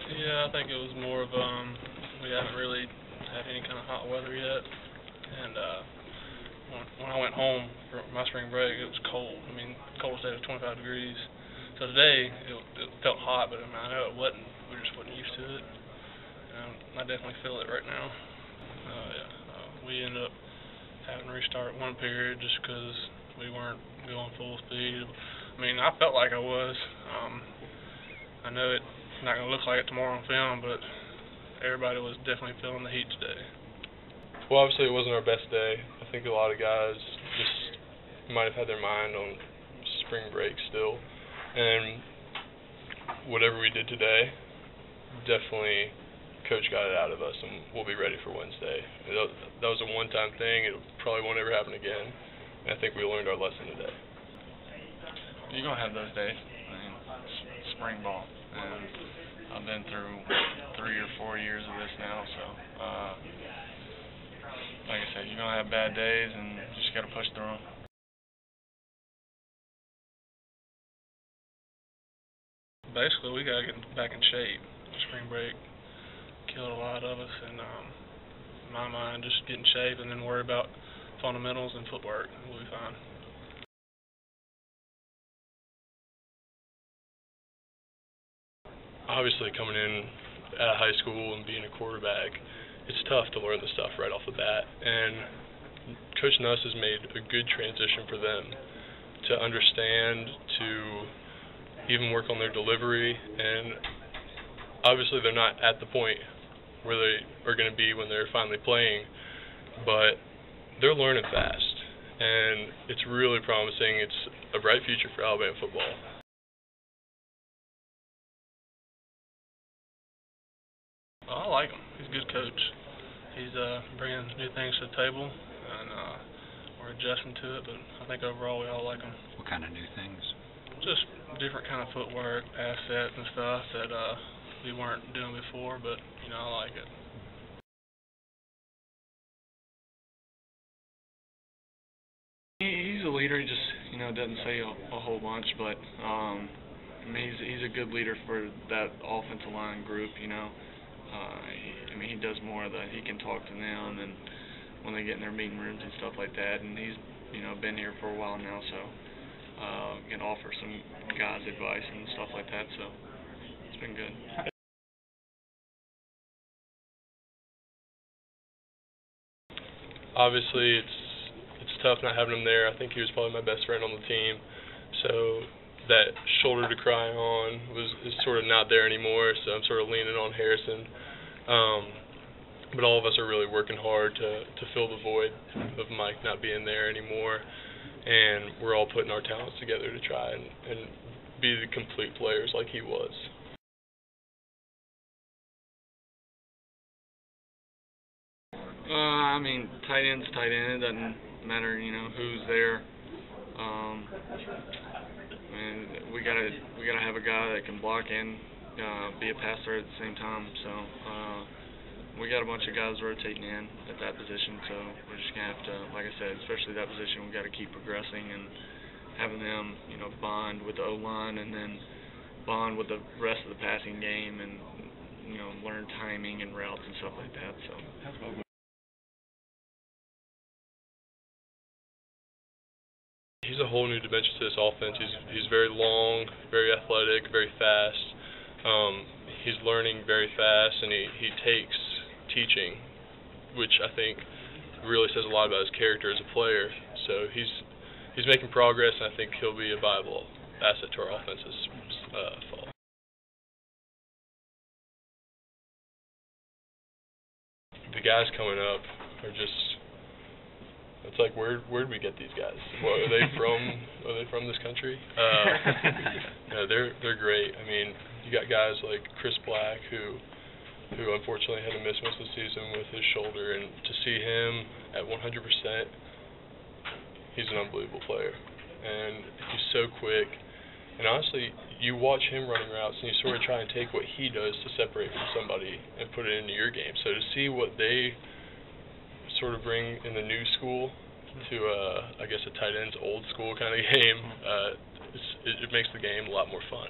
Yeah, I think it was more of we haven't really had any kind of hot weather yet, and when I went home for my spring break, it was cold. I mean, coldest day was 25 degrees. So today it felt hot, but I mean, I know it wasn't. We just wasn't used to it. I definitely feel it right now. We ended up having to restart one period just because we weren't going full speed. I mean, I felt like I was. I know it's not going to look like it tomorrow on film, but everybody was definitely feeling the heat today. Well, obviously it wasn't our best day. I think a lot of guys just might have had their mind on spring break still. And whatever we did today, definitely Coach got it out of us, and we'll be ready for Wednesday. That was a one-time thing. It probably won't ever happen again. And I think we learned our lesson today. You're going to have those days. I mean, spring ball. And I've been through 3 or 4 years of this now, so like I said, you're going to have bad days, and you just got to push through them. Basically, we got to get back in shape. Spring break killed a lot of us, and in my mind, just get in shape and then worry about fundamentals and footwork. We'll be fine. Obviously, coming in out of high school and being a quarterback, it's tough to learn the stuff right off the bat. And Coach Nuss has made a good transition for them to understand, to even work on their delivery. And obviously, they're not at the point where they are going to be when they're finally playing, but they're learning fast, and it's really promising. It's a bright future for Alabama football. I like him. He's a good coach. He's bringing new things to the table, and we're adjusting to it, but I think overall we all like him. What kind of new things? Just different kind of footwork, pass sets and stuff that we weren't doing before, but, you know, I like it. He's a leader. He just, you know, doesn't say a whole bunch, but I mean, he's a good leader for that offensive line group. You know, I mean, he does more of the. He can talk to them, and when they get in their meeting rooms and stuff like that. And he's, you know, been here for a while now, so can offer some guys advice and stuff like that. So it's been good. Obviously, it's tough not having him there. I think he was probably my best friend on the team, so that shoulder to cry on is sort of not there anymore, so I'm sort of leaning on Harrison. But all of us are really working hard to fill the void of Mike not being there anymore, and we're all putting our talents together to try and be the complete players like he was. I mean, tight end's tight end. It doesn't matter, you know, who's there. And we gotta have a guy that can block and be a passer at the same time. So we got a bunch of guys rotating in at that position. So we're just gonna have to, like I said, especially that position, we got to keep progressing and having them, you know, bond with the O-line and then bond with the rest of the passing game and, you know, learn timing and routes and stuff like that. So. He's a whole new dimension to this offense. He's very long, very athletic, very fast. He's learning very fast, and he takes teaching, which I think really says a lot about his character as a player. So he's making progress, and I think he'll be a viable asset to our offense this fall. The guys coming up are just. It's like, where'd we get these guys? What, are they from this country? No, they're great. I mean, you got guys like Chris Black who unfortunately had to miss most of the season with his shoulder, and to see him at 100%, he's an unbelievable player, and he's so quick. And honestly, you watch him running routes, and you sort of try and take what he does to separate from somebody and put it into your game. So to see what they sort of bring in the new school to, I guess, a tight end's old school kind of game, it makes the game a lot more fun.